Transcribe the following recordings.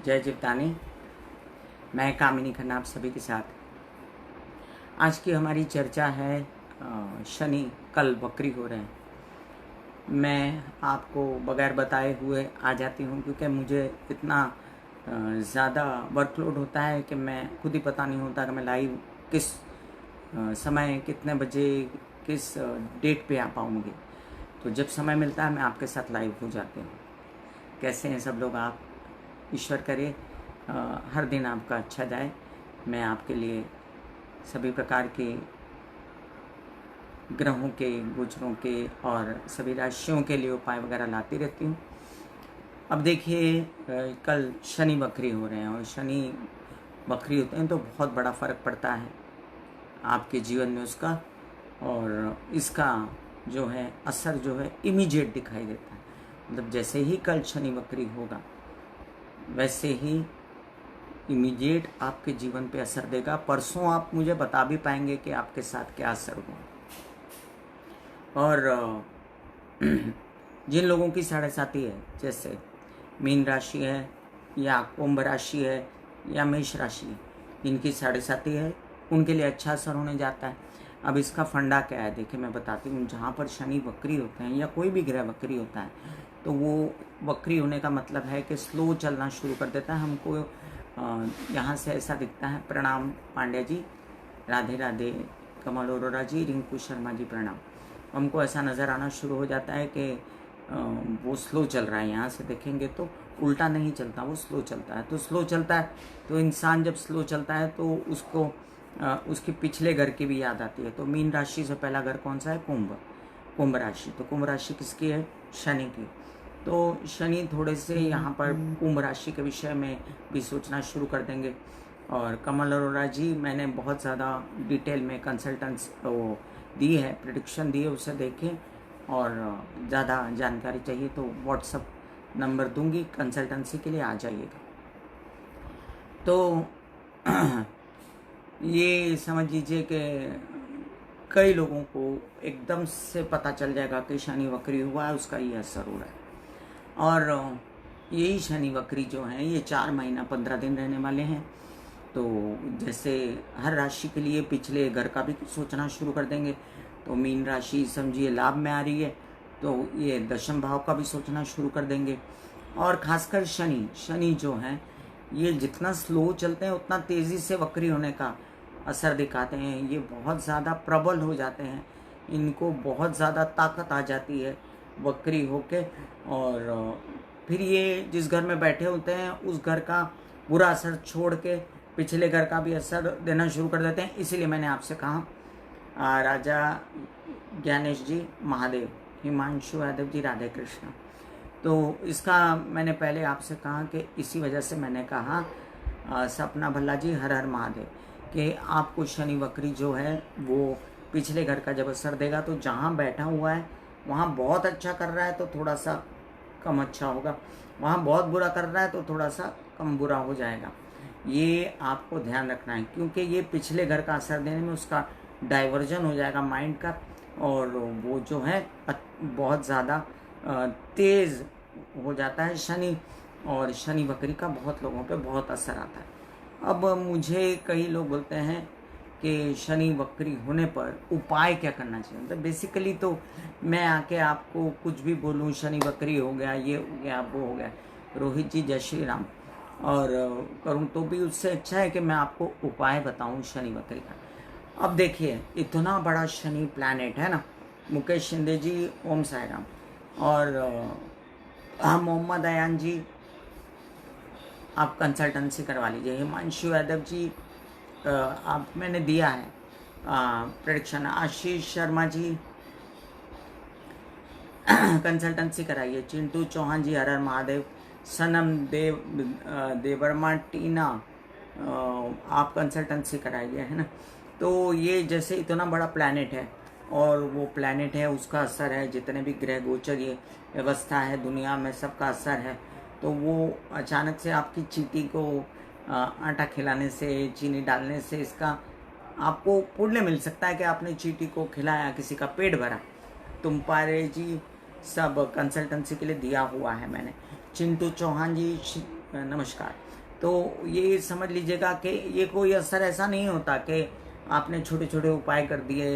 जय जीवदानी। मैं कामिनी खन्ना आप सभी के साथ। आज की हमारी चर्चा है शनि कल वक्री हो रहे हैं। मैं आपको बगैर बताए हुए आ जाती हूँ क्योंकि मुझे इतना ज़्यादा वर्कलोड होता है कि मैं खुद ही पता नहीं होता कि मैं लाइव किस समय कितने बजे किस डेट पे आ पाऊँगी। तो जब समय मिलता है मैं आपके साथ लाइव हो जाती हूँ। कैसे हैं सब लोग आप? ईश्वर करे हर दिन आपका अच्छा जाए। मैं आपके लिए सभी प्रकार के ग्रहों के गोचरों के और सभी राशियों के लिए उपाय वगैरह लाती रहती हूँ। अब देखिए कल शनि वक्री हो रहे हैं और शनि वक्री होते हैं तो बहुत बड़ा फ़र्क पड़ता है आपके जीवन में उसका, और इसका जो है असर जो है इमीडिएट दिखाई देता है। मतलब जैसे ही कल शनि वक्री होगा वैसे ही इमीडिएट आपके जीवन पे असर देगा। परसों आप मुझे बता भी पाएंगे कि आपके साथ क्या असर हुआ। और जिन लोगों की साढ़े साथी है, जैसे मीन राशि है या कुंभ राशि है या मेष राशि है, जिनकी साढ़े साथी है उनके लिए अच्छा असर होने जाता है। अब इसका फंडा क्या है देखिए मैं बताती हूँ। जहाँ पर शनि वक्री होते हैं या कोई भी ग्रह वक्री होता है तो वो वक्री होने का मतलब है कि स्लो चलना शुरू कर देता है। हमको यहाँ से ऐसा दिखता है। प्रणाम पांड्या जी, राधे राधे, कमल अरोरा जी, रिंकू शर्मा जी प्रणाम। हमको ऐसा नज़र आना शुरू हो जाता है कि वो स्लो चल रहा है। यहाँ से देखेंगे तो उल्टा नहीं चलता, वो स्लो चलता है। तो स्लो चलता है तो इंसान जब स्लो चलता है तो उसको उसके पिछले घर की भी याद आती है। तो मीन राशि से पहला घर कौन सा है? कुंभ राशि। तो कुंभ राशि किसकी है? शनि की। तो शनि थोड़े से यहाँ पर कुंभ राशि के विषय में भी सोचना शुरू कर देंगे। और कमल अरोरा जी, मैंने बहुत ज़्यादा डिटेल में कंसल्टेंस वो दी है, प्रेडिक्शन दी है, उसे देखें। और ज़्यादा जानकारी चाहिए तो व्हाट्सअप नंबर दूंगी, कंसल्टेंसी के लिए आ जाइएगा। तो ये समझ लीजिए कि कई लोगों को एकदम से पता चल जाएगा कि शनि वक्री हुआ है, उसका ये असर हो रहा है। और यही शनि वक्री जो है ये 4 महीना 15 दिन रहने वाले हैं। तो जैसे हर राशि के लिए पिछले घर का भी सोचना शुरू कर देंगे। तो मीन राशि समझिए लाभ में आ रही है तो ये दशम भाव का भी सोचना शुरू कर देंगे। और खासकर शनि जो है ये जितना स्लो चलते हैं उतना तेज़ी से वक्री होने का असर दिखाते हैं। ये बहुत ज़्यादा प्रबल हो जाते हैं, इनको बहुत ज़्यादा ताकत आ जाती है वक्री होके। और फिर ये जिस घर में बैठे होते हैं उस घर का बुरा असर छोड़ के पिछले घर का भी असर देना शुरू कर देते हैं। इसीलिए मैंने आपसे कहा राजा ज्ञानेश जी महादेव, हिमांशु यादव जी राधे कृष्ण। तो इसका मैंने पहले आपसे कहा कि इसी वजह से मैंने कहा सपना भल्ला जी हर हर महादेव, कि आपको शनि वक्री जो है वो पिछले घर का जब असर देगा तो जहाँ बैठा हुआ है वहाँ बहुत अच्छा कर रहा है तो थोड़ा सा कम अच्छा होगा, वहाँ बहुत बुरा कर रहा है तो थोड़ा सा कम बुरा हो जाएगा। ये आपको ध्यान रखना है क्योंकि ये पिछले घर का असर देने में उसका डाइवर्जन हो जाएगा माइंड का, और वो जो है बहुत ज़्यादा तेज़ हो जाता है शनि। और शनि वक्री का बहुत लोगों पे बहुत असर आता है। अब मुझे कई लोग बोलते हैं कि शनि वक्री होने पर उपाय क्या करना चाहिए। मतलब बेसिकली तो मैं आके आपको कुछ भी बोलूँ, शनि वक्री हो गया, ये हो गया, वो हो गया, रोहित जी जय श्री राम, और करूँ तो भी उससे अच्छा है कि मैं आपको उपाय बताऊँ शनि वक्री का। अब देखिए इतना बड़ा शनि प्लैनेट है ना। मुकेश शिंदे जी ओम साई राम, और मोहम्मद अयान जी आप कंसल्टेंसी करवा लीजिए। हिमांशु यादव जी आप मैंने दिया है प्रेडिक्शन। आशीष शर्मा जी कंसल्टेंसी कराइए। चिंटू चौहान जी हर हर महादेव। सनम देवर्मा टीना आप कंसल्टेंसी कराइए, है ना। तो ये जैसे इतना बड़ा प्लैनेट है और वो प्लैनेट है उसका असर है, जितने भी ग्रह गोचर ये व्यवस्था है दुनिया में सबका असर है। तो वो अचानक से आपकी चींटी को आटा खिलाने से, चीनी डालने से इसका आपको पुण्य मिल सकता है कि आपने चींटी को खिलाया, किसी का पेट भरा। तुम पारे जी सब कंसल्टेंसी के लिए दिया हुआ है मैंने। चिंटू चौहान जी नमस्कार। तो ये समझ लीजिएगा कि ये कोई असर ऐसा नहीं होता कि आपने छोटे छोटे उपाय कर दिए,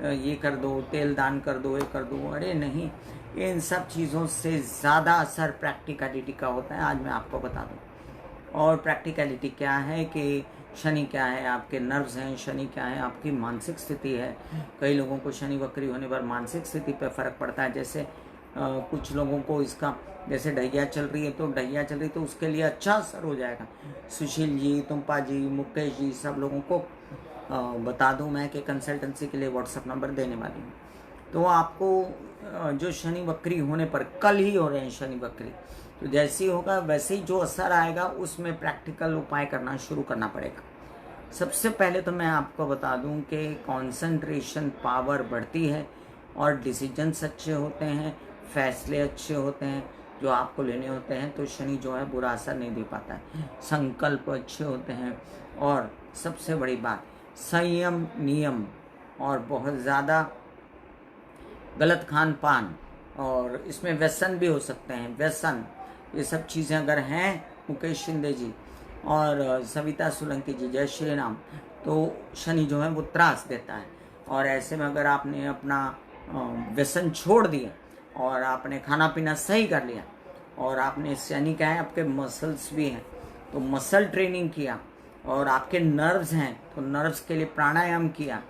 ये कर दो, तेल दान कर दो, ये कर दो। अरे नहीं, इन सब चीज़ों से ज़्यादा असर प्रैक्टिकलिटी का होता है। आज मैं आपको बता दूँ। और प्रैक्टिकलिटी क्या है कि शनि क्या है, आपके नर्व्स हैं, शनि क्या है, आपकी मानसिक स्थिति है। कई लोगों को शनि वक्री होने पर मानसिक स्थिति पर फ़र्क पड़ता है। जैसे कुछ लोगों को इसका, जैसे ढैया चल रही है तो ढैया चल रही तो उसके लिए अच्छा असर हो जाएगा। सुशील जी, तुम्पा जी, मुकेश जी, सब लोगों को बता दूं मैं कि कंसल्टेंसी के लिए व्हाट्सएप नंबर देने वाली हूँ। तो आपको जो शनि वक्री होने पर, कल ही हो रहे हैं शनि वक्री, तो जैसे ही होगा वैसे ही जो असर आएगा उसमें प्रैक्टिकल उपाय करना शुरू करना पड़ेगा। सबसे पहले तो मैं आपको बता दूं कि कंसंट्रेशन पावर बढ़ती है और डिसीजंस अच्छे होते हैं, फैसले अच्छे होते हैं जो आपको लेने होते हैं, तो शनि जो है बुरा असर नहीं दे पाता है। संकल्प अच्छे होते हैं और सबसे बड़ी बात संयम, नियम और बहुत ज़्यादा गलत खान पान, और इसमें व्यसन भी हो सकते हैं, व्यसन, ये सब चीज़ें अगर हैं मुकेश शिंदे जी और सविता सोलंकी जी, जय श्री राम, तो शनि जो है वो त्रास देता है। और ऐसे में अगर आपने अपना व्यसन छोड़ दिया और आपने खाना पीना सही कर लिया और आपने, शनि क्या है, आपके मसल्स भी हैं तो मसल ट्रेनिंग किया, और आपके नर्व्स हैं तो नर्व्स के लिए प्राणायाम किया,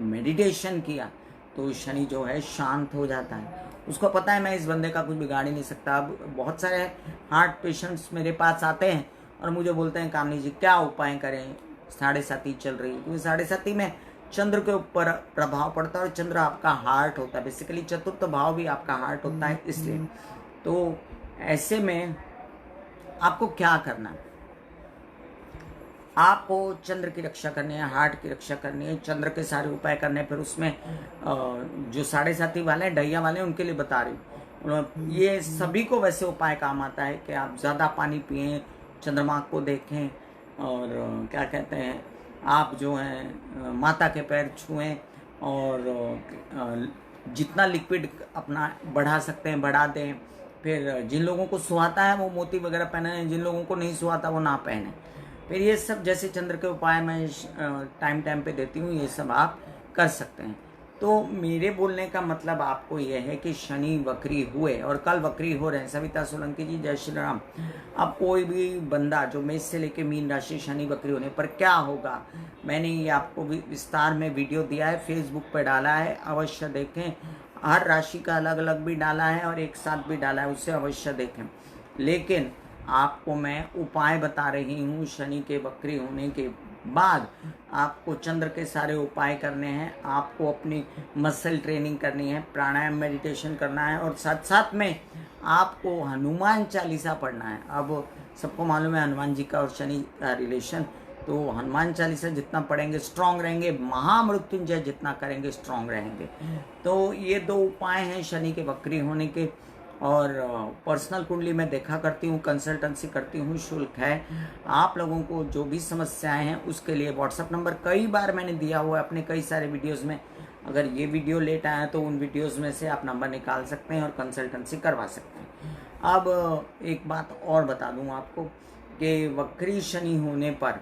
मेडिटेशन किया, तो शनि जो है शांत हो जाता है। उसको पता है मैं इस बंदे का कुछ बिगाड़ ही नहीं सकता। अब बहुत सारे हार्ट पेशेंट्स मेरे पास आते हैं और मुझे बोलते हैं कामनी जी क्या उपाय करें, 7.5 चल रही है, क्योंकि 7.5 में चंद्र के ऊपर प्रभाव पड़ता है और चंद्र आपका हार्ट होता है, बेसिकली चतुर्थ भाव भी आपका हार्ट होता है। इसलिए तो ऐसे में आपको क्या करना है, आपको चंद्र की रक्षा करनी है, हार्ट की रक्षा करनी है, चंद्र के सारे उपाय करने हैं। फिर उसमें जो 7.5 वाले हैं, ढैया वाले हैं, उनके लिए बता रही हूँ। ये सभी को वैसे उपाय काम आता है कि आप ज़्यादा पानी पिएं, चंद्रमा को देखें, और क्या कहते हैं, आप जो हैं माता के पैर छुएं, और जितना लिक्विड अपना बढ़ा सकते हैं बढ़ा दें। फिर जिन लोगों को सुहाता है वो मोती वगैरह पहने, जिन लोगों को नहीं सुहाता वो ना पहने। फिर ये सब जैसे चंद्र के उपाय मैं टाइम पे देती हूँ, ये सब आप कर सकते हैं। तो मेरे बोलने का मतलब आपको यह है कि शनि वक्री हुए और कल वक्री हो रहे हैं। सविता सोलंकी जी, जय श्री राम। अब कोई भी बंदा जो मेष से लेके मीन राशि, शनि वक्री होने पर क्या होगा, मैंने ये आपको विस्तार में वीडियो दिया है, फेसबुक पे डाला है, अवश्य देखें। हर राशि का अलग अलग भी डाला है और एक साथ भी डाला है, उसे अवश्य देखें। लेकिन आपको मैं उपाय बता रही हूँ, शनि के वक्री होने के बाद आपको चंद्र के सारे उपाय करने हैं, आपको अपनी मसल ट्रेनिंग करनी है, प्राणायाम मेडिटेशन करना है, और साथ साथ में आपको हनुमान चालीसा पढ़ना है। अब सबको मालूम है हनुमान जी का और शनि का रिलेशन, तो हनुमान चालीसा जितना पढ़ेंगे स्ट्रांग रहेंगे, महामृत्युंजय जितना करेंगे स्ट्रांग रहेंगे। तो ये 2 उपाय हैं शनि के वक्री होने के। और पर्सनल कुंडली में देखा करती हूँ, कंसल्टेंसी करती हूँ, शुल्क है। आप लोगों को जो भी समस्याएं हैं उसके लिए व्हाट्सएप नंबर कई बार मैंने दिया हुआ है अपने कई सारे वीडियोस में। अगर ये वीडियो लेट आया तो उन वीडियोस में से आप नंबर निकाल सकते हैं और कंसल्टेंसी करवा सकते हैं। अब एक बात और बता दूँ आपको कि वक्री शनि होने पर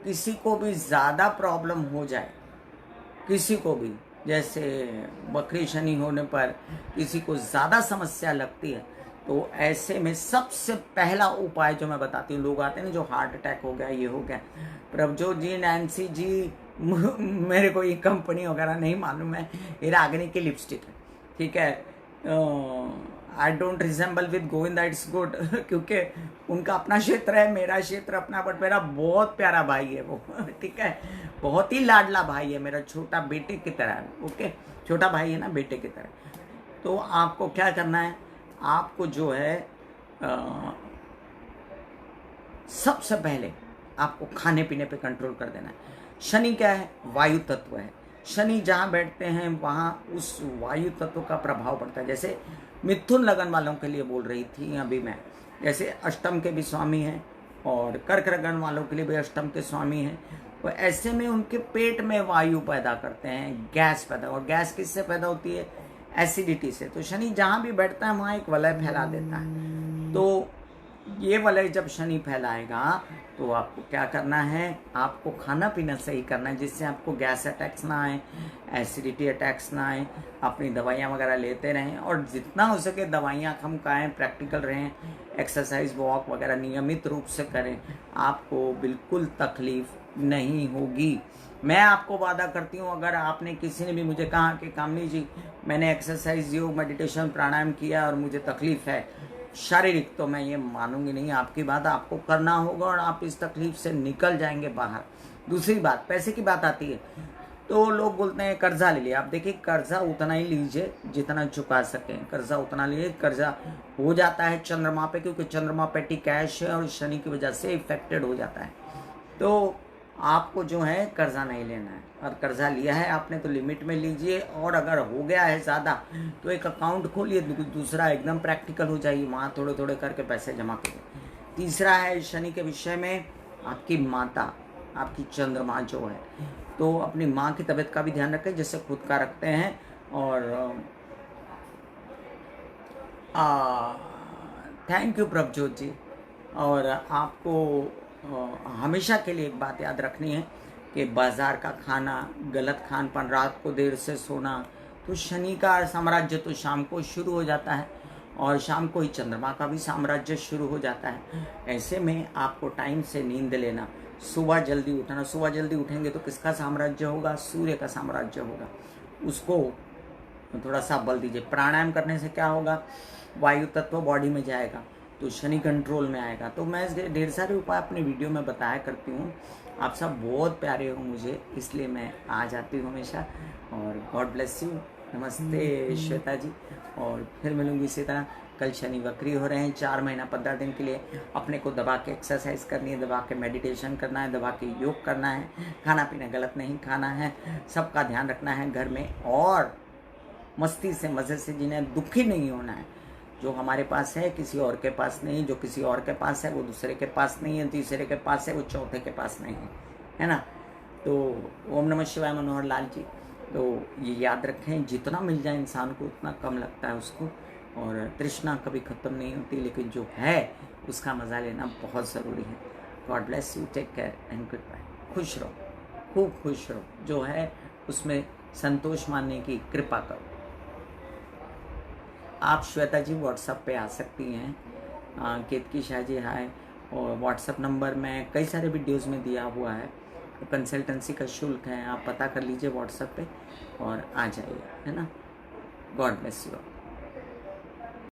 किसी को भी ज़्यादा प्रॉब्लम हो जाए, किसी को भी, जैसे वक्री शनि होने पर किसी को ज़्यादा समस्या लगती है, तो ऐसे में सबसे पहला उपाय जो मैं बताती हूँ, लोग आते हैं ना जो हार्ट अटैक हो गया, ये हो गया, प्रभजोत जी, नैन्सी जी, मेरे को ये कंपनी वगैरह नहीं मालूम है, ये रागिनी की लिपस्टिक है, ठीक है। I don't resemble with Govinda, it's good, क्योंकि उनका अपना क्षेत्र है, मेरा क्षेत्र अपना, बट मेरा बहुत प्यारा भाई है वो, ठीक है, बहुत ही लाडला भाई है मेरा, छोटा बेटे की तरह है। ओके, छोटा भाई है ना, बेटे की तरह। तो आपको क्या करना है, आपको जो है सबसे पहले आपको खाने पीने पे कंट्रोल कर देना है। शनि क्या है, वायु तत्व है। शनि जहाँ बैठते हैं वहाँ उस वायु तत्व का प्रभाव पड़ता है। जैसे मिथुन लगन वालों के लिए बोल रही थी अभी मैं, जैसे अष्टम के भी स्वामी हैं और कर्क लगन वालों के लिए भी अष्टम के स्वामी हैं, तो ऐसे में उनके पेट में वायु पैदा करते हैं, गैस पैदा, और गैस किससे पैदा होती है, एसिडिटी से। तो शनि जहाँ भी बैठता है वहाँ एक वलय फैला देता है। तो ये वलय जब शनि फैलाएगा तो आपको क्या करना है, आपको खाना पीना सही करना है, जिससे आपको गैस अटैक्स ना आए, एसिडिटी अटैक्स ना आए। अपनी दवाइयाँ वगैरह लेते रहें और जितना हो सके दवाइयाँ कम खाएं, प्रैक्टिकल रहें, एक्सरसाइज वॉक वगैरह नियमित रूप से करें, आपको बिल्कुल तकलीफ नहीं होगी। मैं आपको वादा करती हूँ, अगर आपने किसी ने भी मुझे कहा कि कामनी जी मैंने एक्सरसाइज योग मेडिटेशन प्राणायाम किया और मुझे तकलीफ है शारीरिक, तो मैं ये मानूंगी नहीं। आपकी बात आपको करना होगा और आप इस तकलीफ से निकल जाएंगे बाहर। दूसरी बात, पैसे की बात आती है तो लोग बोलते हैं कर्जा ले लिया। आप देखिए कर्जा उतना ही लीजिए जितना चुका सकें, कर्जा उतना लीजिए। कर्जा हो जाता है चंद्रमा पे, क्योंकि चंद्रमा पेटी कैश है और शनि की वजह से इफेक्टेड हो जाता है। तो आपको जो है कर्जा नहीं लेना है, और कर्जा लिया है आपने तो लिमिट में लीजिए, और अगर हो गया है ज़्यादा तो एक अकाउंट खोलिए, दूसरा एकदम प्रैक्टिकल हो जाइए, वहाँ थोड़े थोड़े करके पैसे जमा करिए। तीसरा है शनि के विषय में, आपकी माता, आपकी चंद्रमा जो है, तो अपनी माँ की तबीयत का भी ध्यान रखें जैसे खुद का रखते हैं। और थैंक यू प्रभजोत जी। और आपको हमेशा के लिए एक बात याद रखनी है कि बाजार का खाना, गलत खान पान, रात को देर से सोना, तो शनि का साम्राज्य तो शाम को शुरू हो जाता है और शाम को ही चंद्रमा का भी साम्राज्य शुरू हो जाता है। ऐसे में आपको टाइम से नींद लेना, सुबह जल्दी उठना। सुबह जल्दी उठेंगे तो किसका साम्राज्य होगा? सूर्य का साम्राज्य होगा। उसको थोड़ा सा बल दीजिए। प्राणायाम करने से क्या होगा? वायु तत्व बॉडी में जाएगा तो शनि कंट्रोल में आएगा। तो मैं ढेर सारे उपाय अपने वीडियो में बताया करती हूँ। आप सब बहुत प्यारे हो मुझे, इसलिए मैं आ जाती हूँ हमेशा। और गॉड ब्लेस यू। नमस्ते श्वेता जी, और फिर मिलूंगी इसी तरह। कल शनि वक्री हो रहे हैं 4 महीना 15 दिन के लिए। अपने को दबा के एक्सरसाइज करनी है, दबा के मेडिटेशन करना है, दबा के योग करना है, खाना पीना गलत नहीं खाना है, सबका ध्यान रखना है घर में, और मस्ती से मज़े से जिन्हें दुखी नहीं होना है। जो हमारे पास है किसी और के पास नहीं, जो किसी और के पास है वो दूसरे के पास नहीं है, तीसरे के पास है वो चौथे के पास नहीं है ना। तो ओम नमः शिवाय मनोहर लाल जी। तो ये याद रखें, जितना मिल जाए इंसान को उतना कम लगता है उसको, और तृष्णा कभी ख़त्म नहीं होती, लेकिन जो है उसका मज़ा लेना बहुत ज़रूरी है। God bless you, take care and goodbye. खुश रहो, खूब खुश रहो, जो है उसमें संतोष मानने की कृपा करो। आप श्वेता जी व्हाट्सएप पे आ सकती हैं। केतकी शाह जी हाय। और व्हाट्सएप नंबर में कई सारे वीडियोज़ में दिया हुआ है। तो कंसल्टेंसी का शुल्क है, आप पता कर लीजिए व्हाट्सएप पे और आ जाइए, है ना। God bless you.